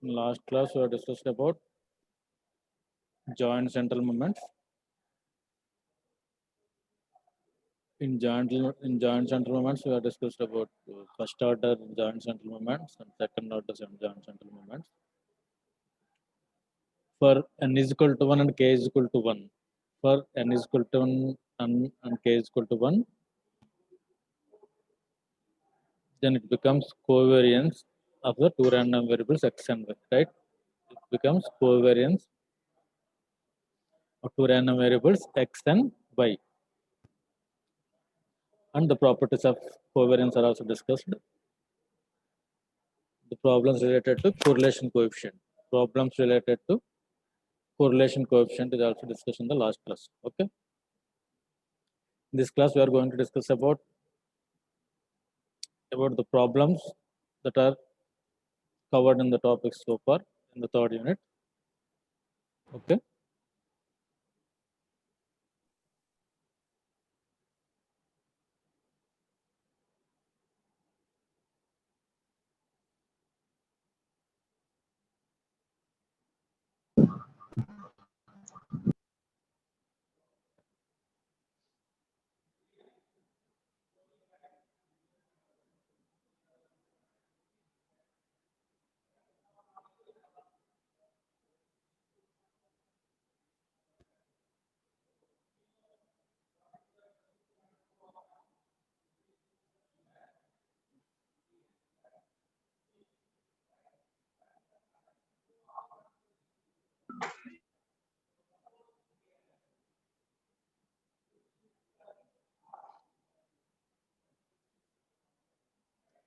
Last class we have discussed about joint central moments. In joint central moments, we have discussed about first order joint central moments and second order joint central moments. For n is equal to 1 and k is equal to 1. For n is equal to 1 and k is equal to 1, then it becomes covariance of the two random variables x and y, right? It becomes covariance of two random variables x and y. And the properties of covariance are also discussed. The problems related to correlation coefficient. Problems related to correlation coefficient is also discussed in the last class. Okay. In this class, we are going to discuss about the problems that are covered in the topics so far in the third unit. Okay.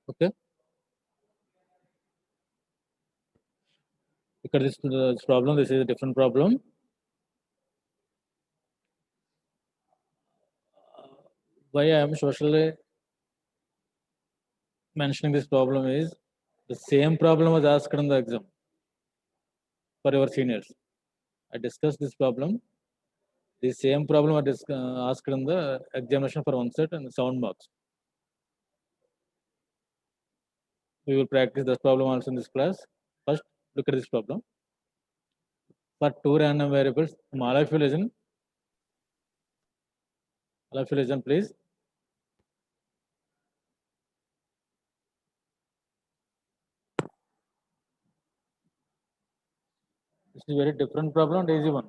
Okay. Because this problem, this is a different problem. Why I am socially mentioning this problem is the same problem was asked in the exam for your seniors. I discussed this problem. The same problem was asked in the examination for one set and 7 marks. We will practice this problem also in this class. First, look at this problem. For two random variables, all of you listen. All of you listen, please. This is a very different problem and easy one.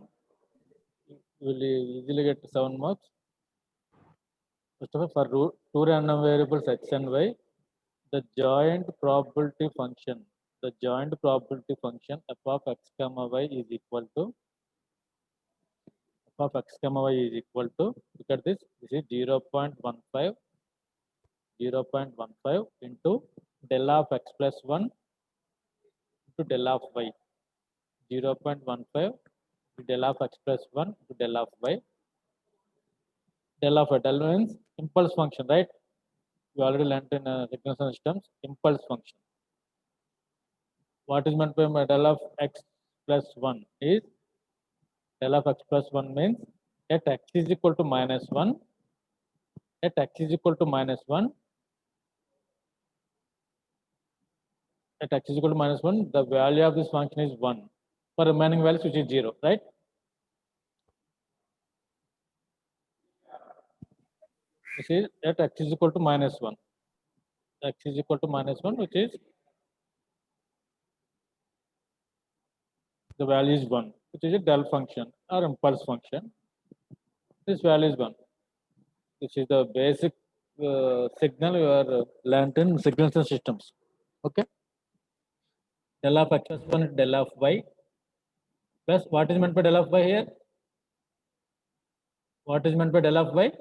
You will easily get 7 marks. First of all, for two random variables x and y, the joint probability function f of x comma y is equal to look at this is 0.15 into del of x plus 1 into del of y. 0.15 del of x plus 1 to del of y. Del of y, del means impulse function, right? You already learned in signals and systems, impulse function. What is meant by del of x plus 1 is del of x plus 1 means at x is equal to minus 1, at x is equal to minus 1, at x is equal to minus 1, the value of this function is 1. For remaining values, which is 0, right? This is at x is equal to minus 1. X is equal to minus 1, which is the value is 1, which is a del function or impulse function. This value is 1. This is the basic signal you are learned in signals and systems. Okay. Del of x plus 1 is del of y plus what is meant by del of y here? What is meant by del of y?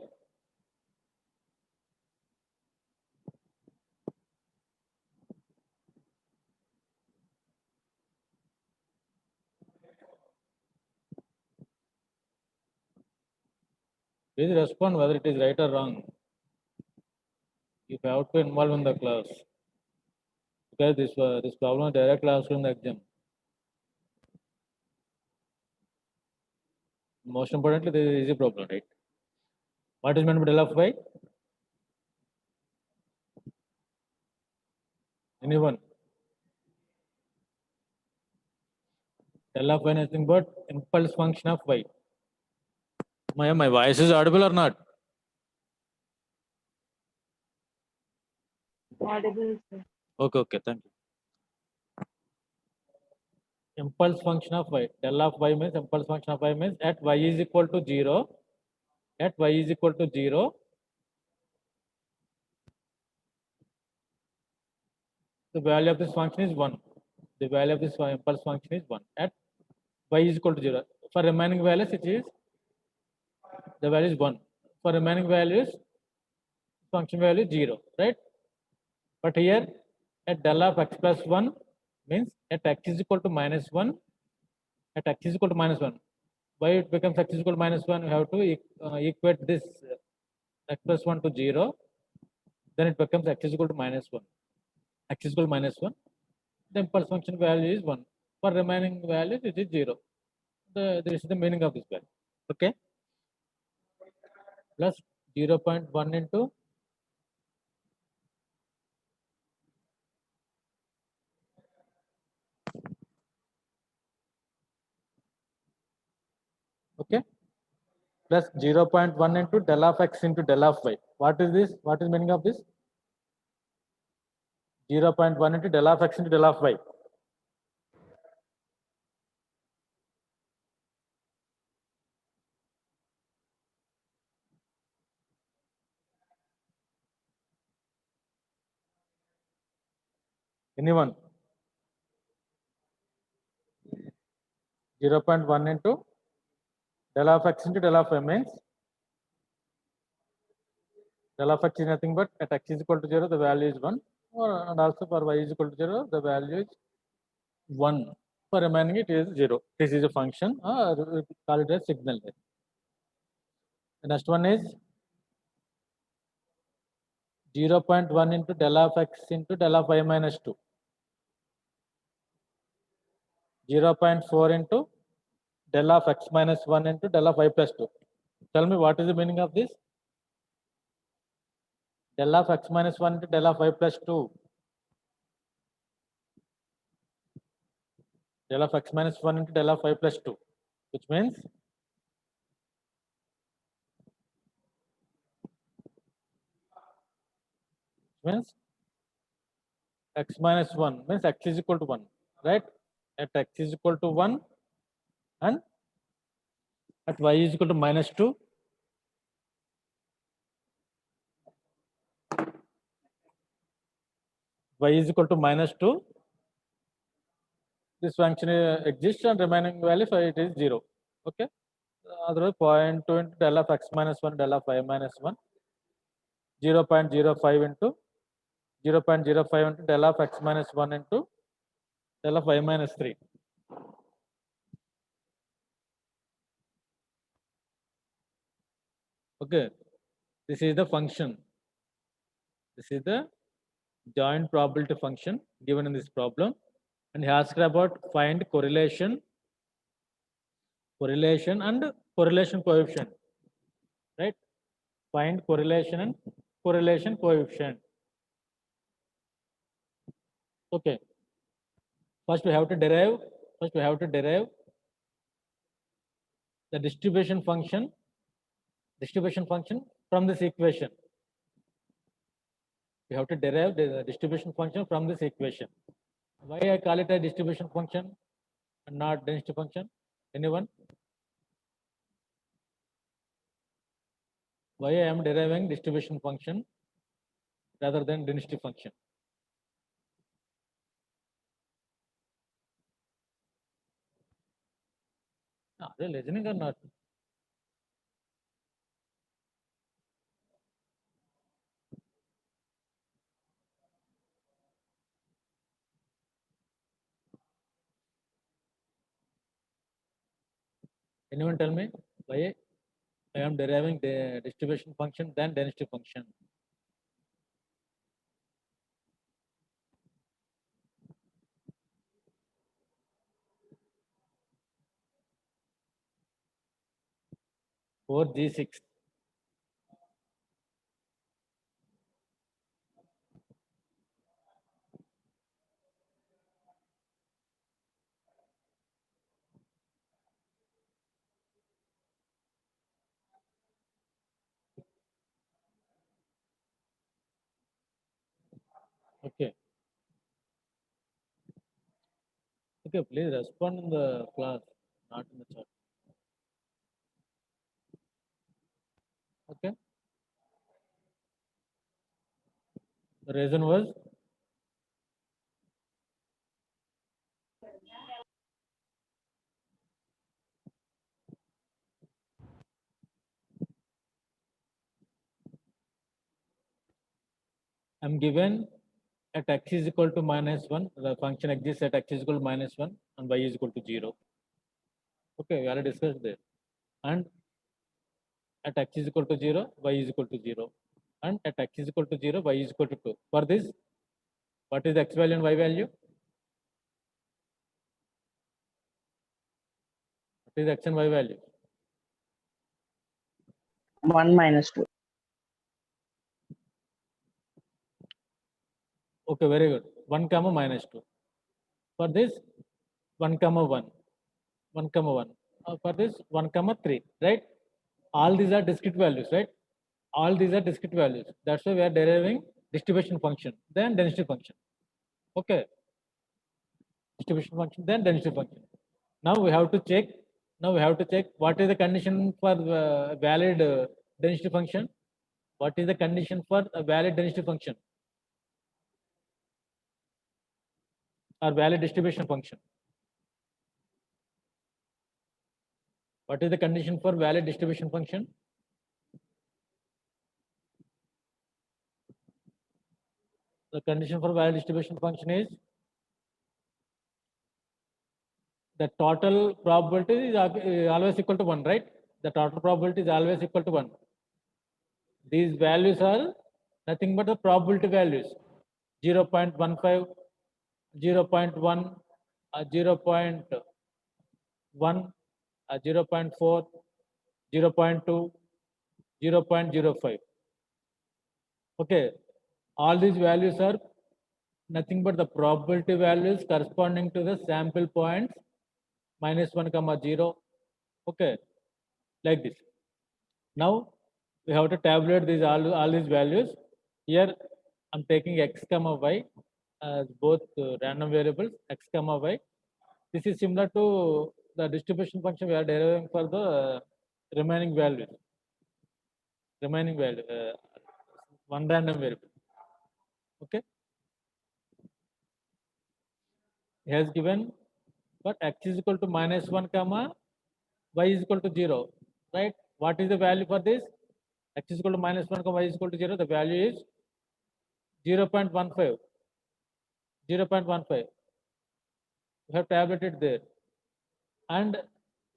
Please respond whether it is right or wrong. You have to involve in the class because this problem is directly asked in the exam. Most importantly, this is easy problem, right? What is meant by del of y? Anyone? Del of y is nothing but impulse function of y. My voice is audible or not? Audible, sir. Okay, thank you. Impulse function of y. Del of y means impulse function of y means at y is equal to 0. At y is equal to 0, the value of this function is 1. The value of this impulse function is 1. At y is equal to 0. For remaining values, it is the value is 1. For remaining values, function value is 0, right? But here, at del of x plus 1 means at x is equal to minus 1, at x is equal to minus 1. Why it becomes x is equal to minus 1? We have to equate this x plus 1 to 0. Then it becomes x is equal to minus 1. X is equal to minus 1. The impulse function value is 1. For remaining values, it is 0. This is the meaning of this value. Okay. Plus 0.1 into okay plus 0.1 into del of x into del of y. What is this? What is meaning of this? 0.1 into del of x into del of y. Anyone? 0.1 into del of x into del of y means del of x is nothing but at x is equal to 0, the value is 1. And also for y is equal to 0, the value is 1. For remaining, it is 0. This is a function, or call it a signal. The next one is 0.1 into del of x into del of y minus 2. 0.4 into del of x minus 1 into del of y plus 2. Tell me what is the meaning of this? Del of x minus 1 into del of y plus 2. Del of x minus 1 into del of y plus 2, which means x minus 1 means x is equal to 1, right? At x is equal to 1 and at y is equal to minus 2, y is equal to minus 2, this function exists and remaining value for it is 0. Okay. Otherwise 0.2 into del of x minus 1 del of y minus 1, 0.05 into 0.05 into del of x minus 1 into del of y minus 3. Okay, this is the function. This is the joint probability function given in this problem, and he asked about find correlation and correlation coefficient, right? Find correlation and correlation coefficient. Okay, first we have to derive the distribution function from this equation. We have to derive the distribution function from this equation. Why I call it a distribution function and not density function? Anyone? Why I am deriving distribution function rather than density function? Are they listening or not? Anyone tell me why I am deriving the distribution function than density function? For G6. Okay. Okay, please respond in the class, not in the chat. Okay. The reason was I'm given at x is equal to -1, the function exists at x is equal to -1 and y is equal to 0. Okay, we already discussed that. And at x is equal to 0, y is equal to 0. And at x is equal to 0, y is equal to 2. For this, what is the x value and y value? What is the x and y value? 1 minus 2. Okay, very good. 1 comma minus 2. For this, 1 comma 1. 1 comma 1. For this, 1 comma 3, right? All these are discrete values, right? All these are discrete values. That's why we are deriving distribution function, then density function. Okay. Distribution function, then density function. Now we have to check. Now we have to check what is the condition for valid density function. What is the condition for a valid density function or valid distribution function? What is the condition for valid distribution function? The condition for valid distribution function is the total probability is always equal to 1, right? The total probability is always equal to 1. These values are nothing but the probability values. 0.15, 0.1, 0.1, 0.4, 0.2, 0.05. Okay, all these values are nothing but the probability values corresponding to the sample points -1 comma 0. Okay, like this. Now we have to tabulate these all these values. Here I'm taking x comma y as both random variables, x comma y. This is similar to the distribution function we are deriving for the remaining values. Remaining value, one random variable. Okay. He has given but x is equal to -1 comma y is equal to 0, right? What is the value for this? X is equal to -1 comma y is equal to 0. The value is 0.15. 0.15. We have tabulated there. And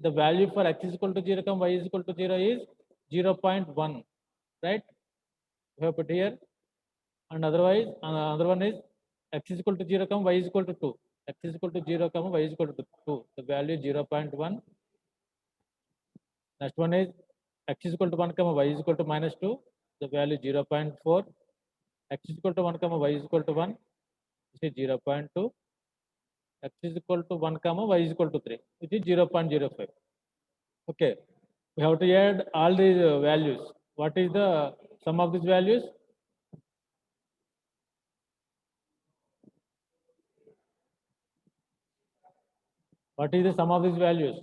the value for x is equal to 0 comma y is equal to 0 is 0.1, right? We have put here. And otherwise, another one is x is equal to 0 comma y is equal to 2. X is equal to 0 comma y is equal to 2. The value is 0.1. Next one is x is equal to 1 comma y is equal to -2. The value is 0.4. X is equal to 1 comma y is equal to 1. This is 0.2. X is equal to 1 comma y is equal to 3, which is 0.05. Okay. We have to add all these values. What is the sum of these values? What is the sum of these values?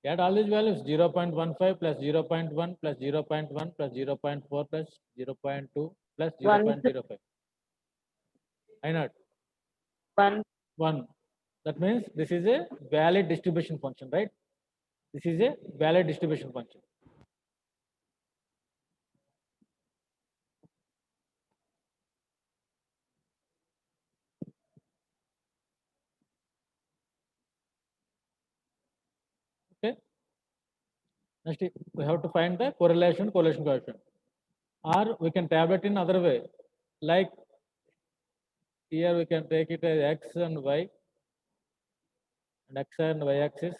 Add all these values 0.15 plus 0.1 plus 0.1 plus 0.4 plus 0.2 plus 0.05. Why not? 1. 1. That means this is a valid distribution function, right? This is a valid distribution function. Okay. Next, we have to find the correlation coefficient. Or we can tabulate in other way. Like here we can take it as x and y and x and y axis.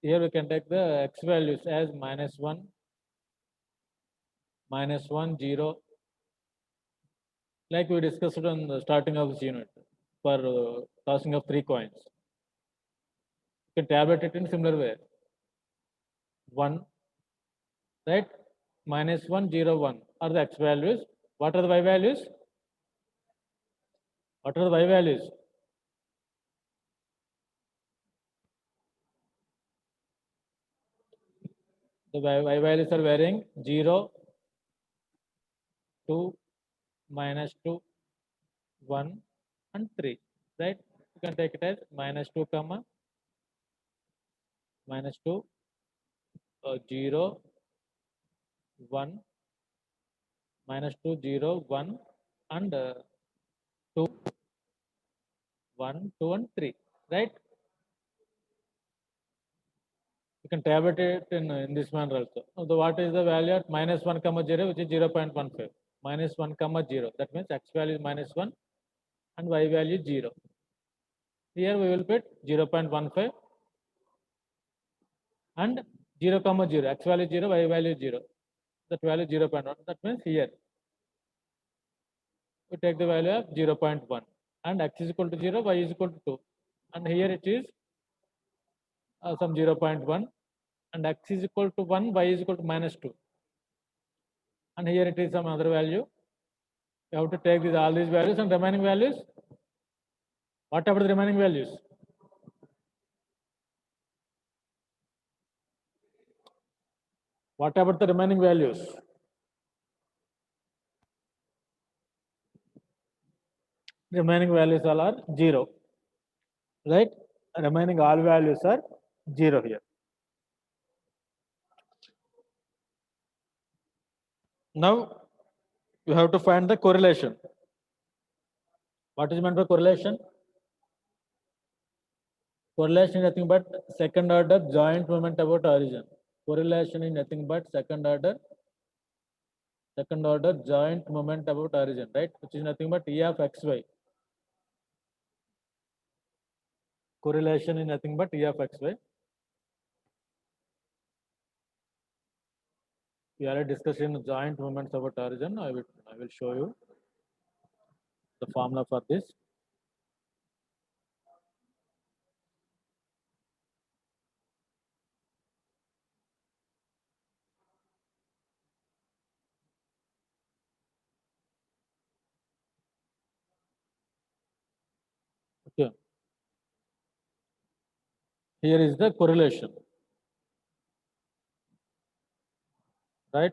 Here we can take the x values as -1, -1, 0, like we discussed on the starting of this unit for tossing of 3 coins. You can tabulate it in similar way. 1, right? Minus 1, 0, 1 are the x values. What are the y values? What are the y values? The y values are varying 0, 2, -2, 1, and 3, right? You can take it as -2, comma, -2, 0, 1, -2, 0, 1, and 2, 1, 2, and 3, right? You can tabulate it in this manner also. So what is the value at -1, comma 0, which is 0.15. -1, comma 0. That means x value is -1 and y value is 0. Here we will put 0.15 and 0, comma 0. X value is 0, y value is 0. That value is 0.1. That means here we take the value of 0.1 and x is equal to 0, y is equal to 2. And here it is some 0.1 and x is equal to 1, y is equal to -2. And here it is some other value. You have to take all these values and remaining values. What about the remaining values? What about the remaining values? Remaining values all are 0, right? Remaining all values are 0 here. Now you have to find the correlation. What is meant by correlation? Correlation is nothing but second order joint moment about origin. Correlation is nothing but second order joint moment about origin, right? Which is nothing but E of xy. Correlation is nothing but E of xy. We are discussing joint moments about origin. I will show you the formula for this. Okay. Here is the correlation, right?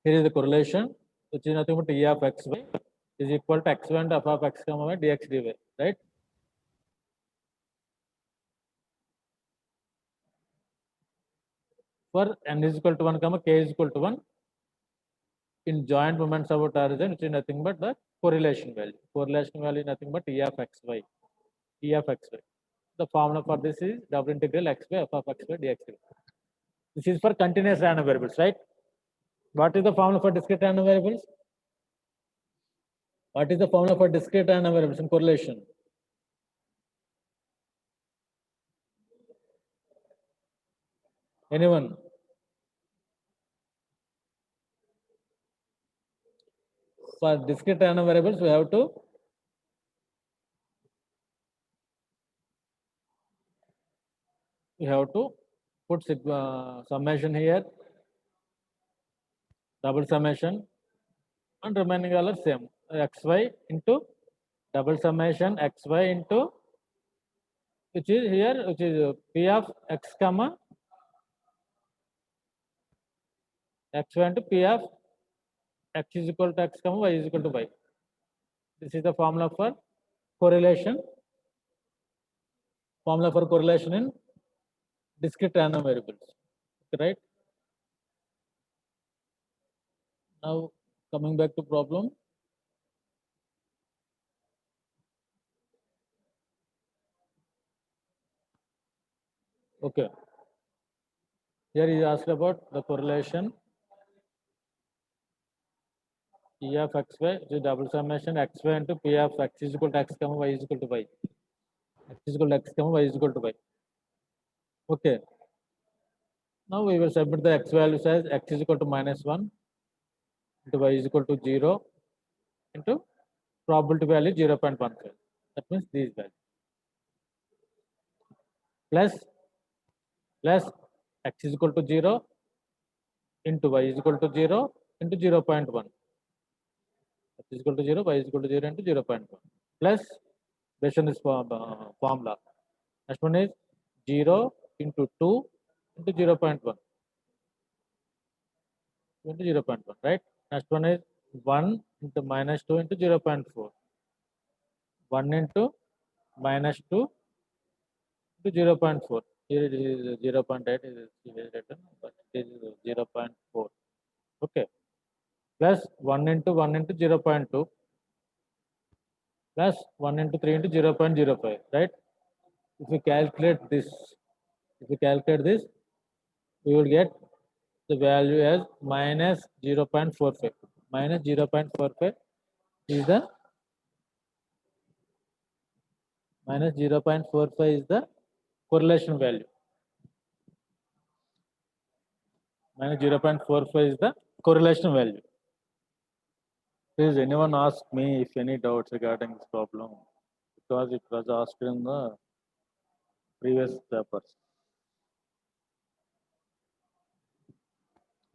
Here is the correlation, which is nothing but E of xy is equal to x1 and f of x comma y dx dy, right? For n is equal to 1 comma k is equal to 1 in joint moments about origin, which is nothing but the correlation value. Correlation value is nothing but E of xy. E of xy. The formula for this is double integral x by f of xy dx dy. This is for continuous random variables, right? What is the formula for discrete random variables? What is the formula for discrete random variables in correlation? Anyone? For discrete random variables, we have to put summation here, double summation, and remaining all are same. Xy into double summation xy into which is here, which is p of x comma xy into p of x is equal to x comma y is equal to y. This is the formula for correlation. Formula for correlation in discrete random variables, right? Now coming back to problem. Okay. Here he asked about the correlation E of xy, which is double summation xy into p of x is equal to x comma y is equal to y. X is equal to x comma y is equal to y. Okay. Now we will submit the x values as x is equal to -1 into y is equal to 0 into probability value 0.15. That means these values. Plus x is equal to 0 into y is equal to 0 into 0.1. X is equal to 0, y is equal to 0 into 0.1 plus based on this formula. Next one is 0 into 2 into 0.1 into 0.1, right? Next one is 1 into minus 2 into 0.4. 1 into minus 2 into 0.4. Here it is 0.8 is written, but it is 0.4. Okay. Plus 1 into 1 into 0.2 plus 1 into 3 into 0.05, right? If we calculate this, we will get the value as minus 0.45. Minus 0.45 is the correlation value. Minus 0.45 is the correlation value. Please, anyone ask me if any doubts regarding this problem, because it was asked in the previous papers.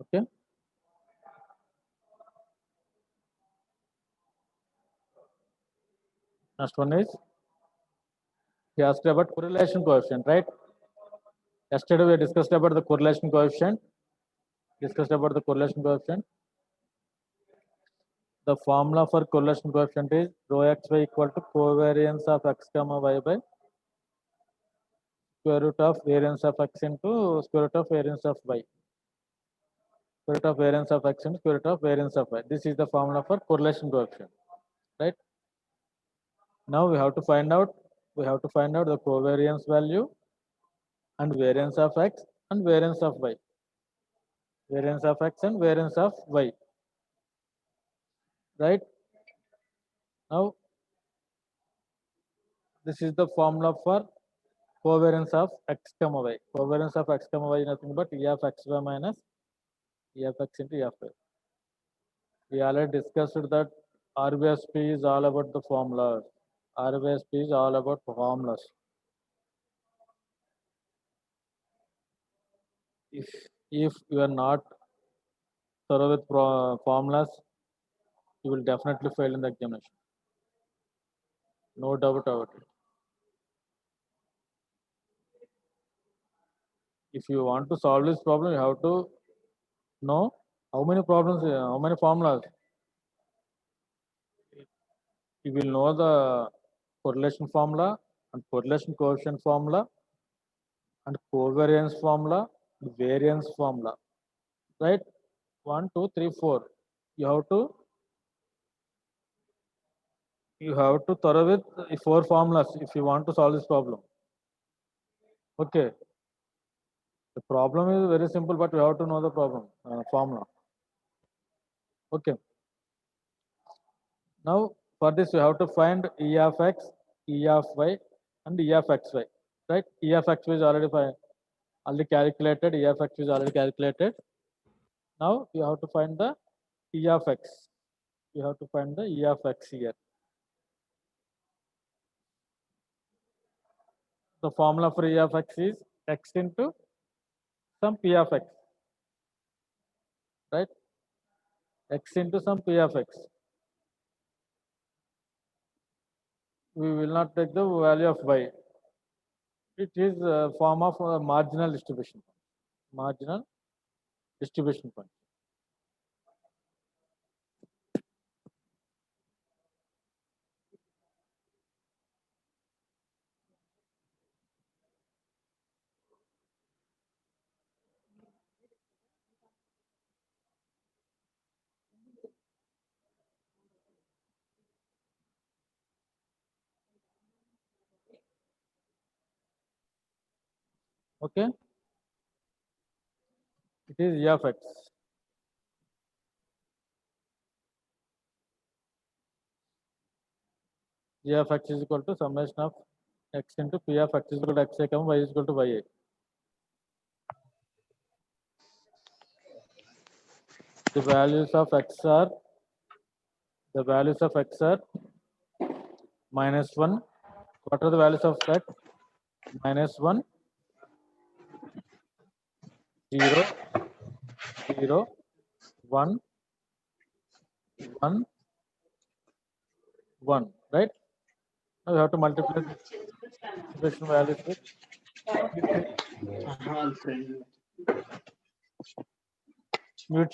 Okay. Next one is, he asked about correlation coefficient, right? Yesterday we discussed about the correlation coefficient. The formula for correlation coefficient is rho xy equal to covariance of x comma y by square root of variance of x into square root of variance of y. Square root of variance of x into square root of variance of y. This is the formula for correlation coefficient, right? Now we have to find out the covariance value and variance of x and variance of y. Variance of x and variance of y. Right? Now this is the formula for covariance of x comma y. Covariance of x comma y is nothing but E of xy minus E of x into E of y. We already discussed that RBSP is all about the formulas. RBSP is all about formulas. If you are not thorough with formulas, you will definitely fail in the examination. No doubt about it. If you want to solve this problem, you have to know how many formulas. You will know the correlation formula and correlation coefficient formula and covariance formula, variance formula, right? 1, 2, 3, 4. You have to thorough with 4 formulas if you want to solve this problem. Okay. The problem is very simple, but you have to know the formula. Okay. Now for this you have to find E of x, E of y, and E of xy. Right? E of xy is already calculated. E of x is already calculated. Now you have to find the E of x. You have to find the E of x here. The formula for E of x is x into some P of x. Right? X into some P of x. We will not take the value of y. It is a form of marginal distribution. Marginal distribution function. Okay. It is E of x. E of x is equal to summation of x into P of x is equal to xi comma y is equal to ya. The values of x are minus 1. What are the values of x? Minus 1, 0, 0, 1, 1, 1, right? Now you have to multiply the distribution values with mute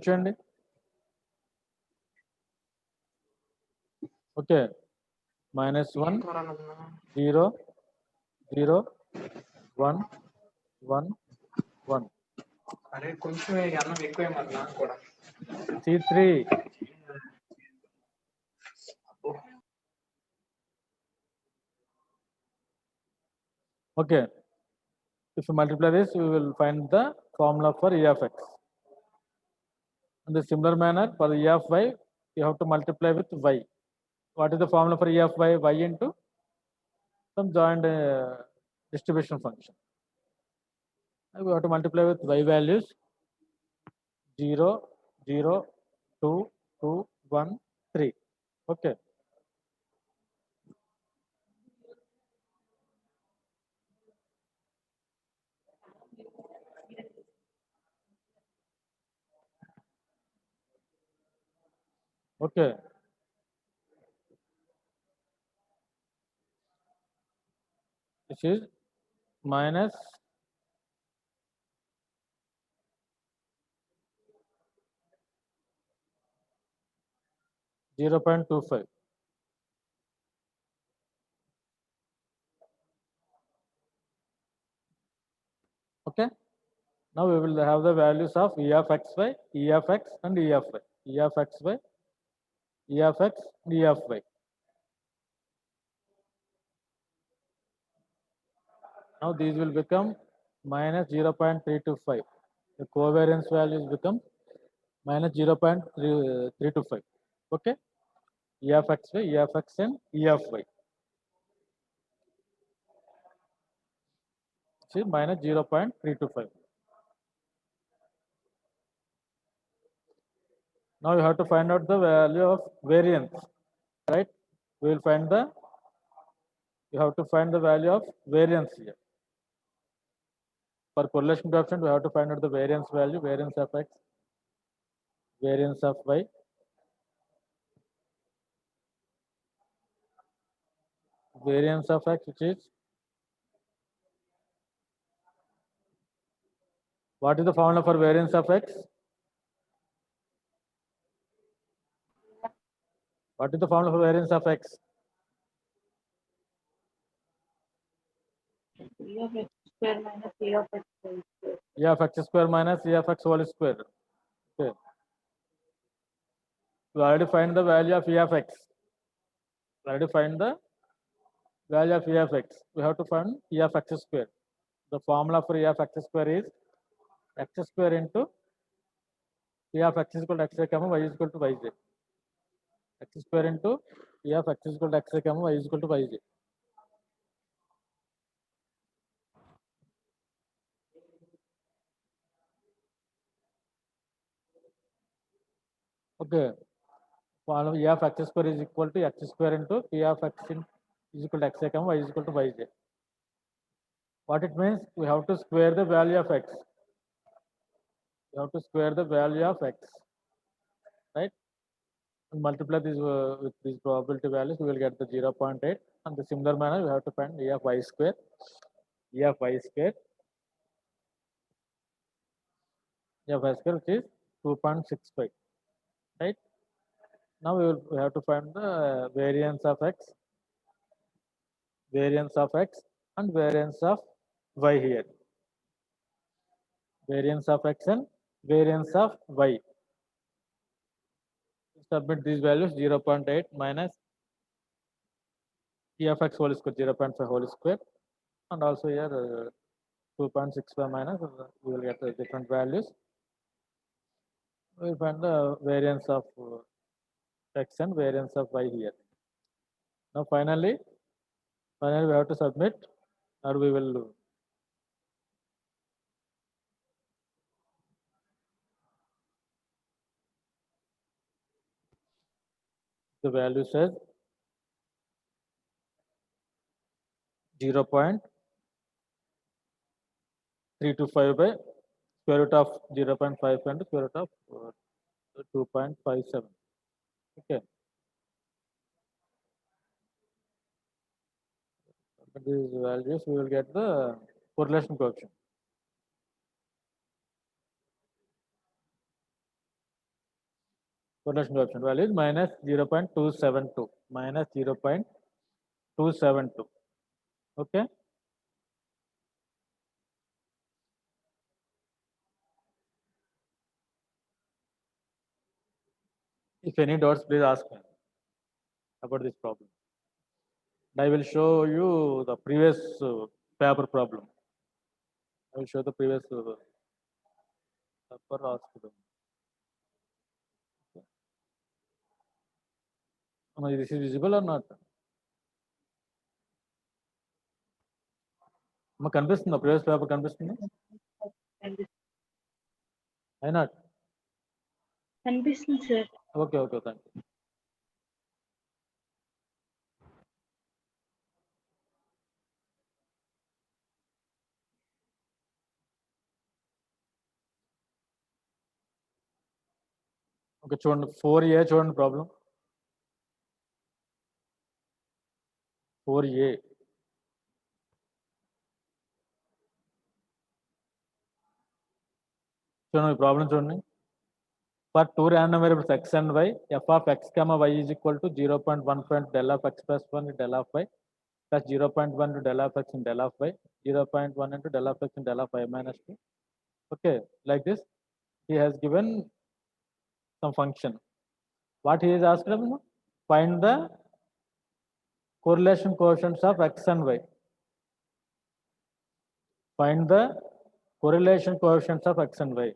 చేయండి. Okay, -1, 0, 0, 1, 1, 1. అరే కొంచెం అన్నం ఎక్కువ మరి నాకు కూడా C3. Okay, if you multiply this, we will find the formula for E of x. In the similar manner, for E of y, you have to multiply with y. What is the formula for E of y? Y into some joint distribution function. And we have to multiply with y values 0, 0, 2, 2, 1, 3. Okay. Okay. This is minus -0.25. Okay. Now we will have the values of E of xy, E of x, and E of y. E of xy, E of x, and E of y. Now these will become minus -0.325. The covariance values become minus -0.325. Okay. E of xy, E of x, and E of y. See, minus -0.325. Now you have to find out the value of variance, right? We will find you have to find the value of variance here. For correlation coefficient, we have to find out the variance value, variance of x, variance of y, variance of x, which is, what is the formula for variance of x? What is the formula for variance of x? E of x square minus E of x whole square. E of x square minus E of x whole square. Okay. We already find the value of E of x. We already find the value of E of x. We have to find E of x square. The formula for E of x square is x square into E of x is equal to xy comma y is equal to yj. X square into E of x is equal to xy comma y is equal to yj. Okay. Formula E of x square is equal to x square into P of x is equal to xy comma y is equal to yj. What it means? We have to square the value of x. We have to square the value of x, right? And multiply this with these probability values, we will get the 0.8. And the similar manner, we have to find E of y square, E of y square, E of y square, which is 2.65, right? Now we have to find the variance of x, and variance of y here. Variance of x and variance of y. Submit these values 0.8 minus E of x whole square 0.5 whole square, and also here 2.65 minus we will get the different values. We will find the variance of x and variance of y here. Now finally we have to submit, or we will the value says 0.325 by square root of 0.5 and square root of 2.57. Okay. With these values, we will get the correlation coefficient. Correlation coefficient value is minus 0.272. Minus 0.272. Okay. If any doubts, please ask me about this problem. I will show you the previous paper problem. I will show the previous paper asked them. This is visible or not? కనిపిస్తుందా previous paper కనిపిస్తుంది అయినా కనిపిస్తుంది sir. Okay okay thank you okay చూడండి 4A చూడండి problem 4A చూడండి problem చూడండి for two random variables x and y f of x comma y is equal to 0.15 del of x plus 1 del of y plus 0.1 into del of x and del of y 0.1 into del of x and del of y minus 2. Okay, like this he has given some function. What he is asked him? Find the correlation coefficients of x and y. Find the correlation coefficients of x and y.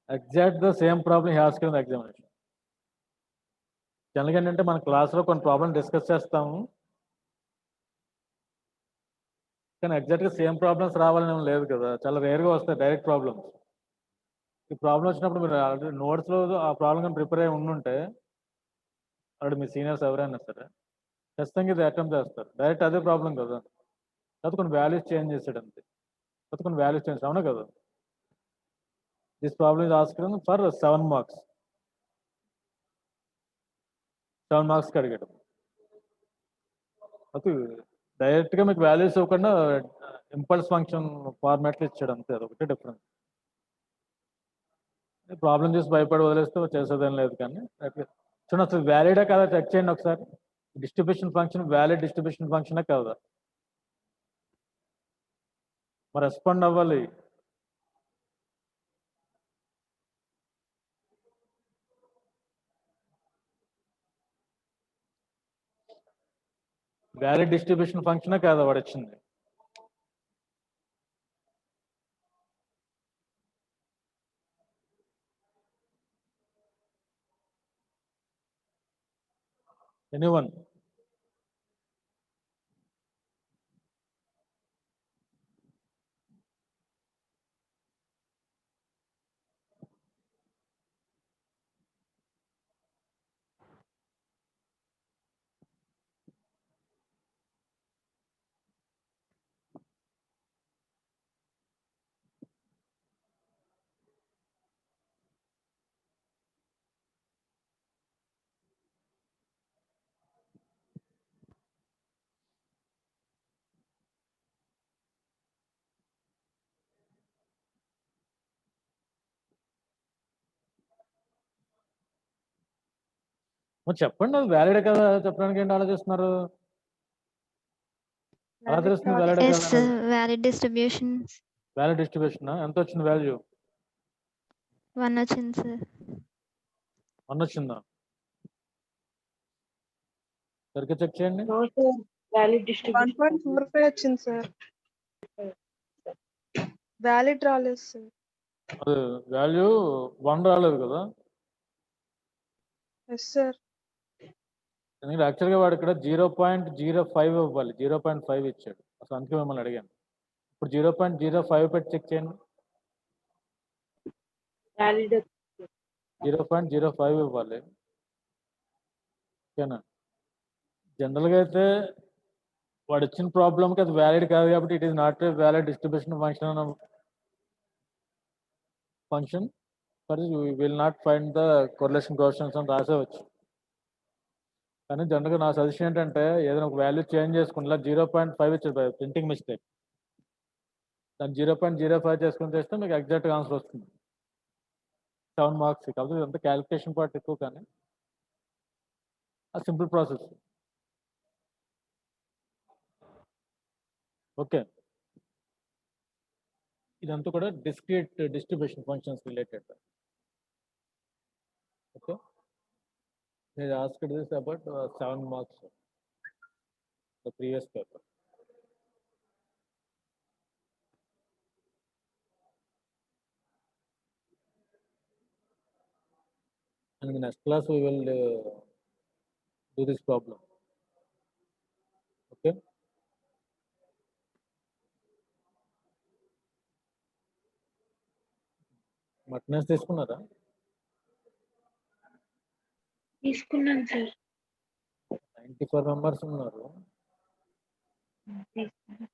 Exact the same problem he asked in the examination. జనరల్గా ఏంటంటే మన క్లాస్లో కొన్ని problem discuss చేస్తాము కానీ ఎగ్జాక్ట్గా same problems రావాలని లేదు కదా చాలా రేర్గా వస్తాయి డైరెక్ట్ ప్రాబ్లమ్స్ ఈ ప్రాబ్లం వచ్చినప్పుడు మీరు ఆల్రెడీ నోట్స్లో ఆ ప్రాబ్లం కానీ ప్రిపేర్ అయ్యి ఉండుంటే ఆల్రెడీ మీ సీనియర్స్ ఎవరైనా సరే ఖచ్చితంగా ఇది అటెంప్ట్ చేస్తారు డైరెక్ట్ అదే ప్రాబ్లం కదా లేకపోతే కొన్ని వాల్యూస్ చేంజ్ చేసాడు అంతే లేకపోతే కొన్ని వాల్యూస్ చేంజ్ అవునా కదా this problem is asked for 7 marks 7 మార్క్స్కి అడిగాడు ఓకే డైరెక్ట్గా మీకు వాల్యూస్ ఇవ్వకుండా ఇంపల్స్ ఫంక్షన్ ఫార్మాట్లో ఇచ్చాడు అంతే అదొకటి డిఫరెన్స్ ప్రాబ్లం చూసి భయపడి వదిలేస్తే చేసేదేం లేదు కానీ చూడండి అసలు వ్యాలిడా కదా చెక్ చేయండి ఒకసారి డిస్ట్రిబ్యూషన్ ఫంక్షన్ వ్యాలిడ్ డిస్ట్రిబ్యూషన్ ఫంక్షనే కదా మరి రెస్పాండ్ అవ్వాలి వ్యాలిడ్ డిస్ట్రిబ్యూషన్ ఫంక్షనే కాదా వాడు వచ్చింది ఎనీవన్ చెప్పండి అది వ్యాలిడ్ కదా చెప్పడానికి ఏంటి ఆలోచిస్తున్నారు అలా తెలుస్తుంది వ్యాలిడ్ కదా వ్యాలిడ్ డిస్ట్రిబ్యూషన్స్ వ్యాలిడ్ డిస్ట్రిబ్యూషన్ ఎంత వచ్చింది వాల్యూ 1 వచ్చింది సార్ 1 వచ్చిందా సరిగ్గా చెక్ చేయండి నో సార్ వాల్యూడ్ డిస్ట్రిబ్యూషన్ 1.45 వచ్చింది సార్ వ్యాలిడ్ రాలేదు సార్ అది వాల్యూ 1 రాలేదు కదా ఎస్ సార్ ఎందుకంటే యాక్చువల్గా వాడు ఇక్కడ 0.05 ఇవ్వాలి 0.5 ఇచ్చాడు అసలు అందుకే మిమ్మల్ని అడిగాను ఇప్పుడు 0.05 పెట్టి చెక్ చేయండి వాలిడ్ 0.05 ఇవ్వాలి ఓకేనా జనరల్గా అయితే వాడు ఇచ్చిన ప్రాబ్లంకి అది వ్యాలిడ్ కాదు కాబట్టి it is not a valid distribution function అని function but we will not find the correlation coefficients అని రాసేవచ్చు. కానీ జనరల్గా నా సజెషన్ ఏంటంటే ఏదైనా ఒక వాల్యూ చేంజ్ చేసుకుని ఇలా 0.5 ఇచ్చారు ప్రింటింగ్ మిస్టేక్, దాన్ని 0.05 చేసుకుని చేస్తే మీకు ఎగ్జాక్ట్గా ఆన్సర్ వస్తుంది. 7 మార్క్స్. కాబట్టి ఇదంతా క్యాలిక్యులేషన్ పార్ట్ ఎక్కువ, కానీ ఆ సింపుల్ ప్రాసెస్. ఓకే, ఇదంతా కూడా discrete distribution functions related. Okay, నేను asked this about 7 marks, the previous paper. And in the next class we will do this problem. Okay. Matness తీసుకున్నారా? తీసుకున్నాను సార్. 94 members ఉన్నారు. తీసుకున్నాను.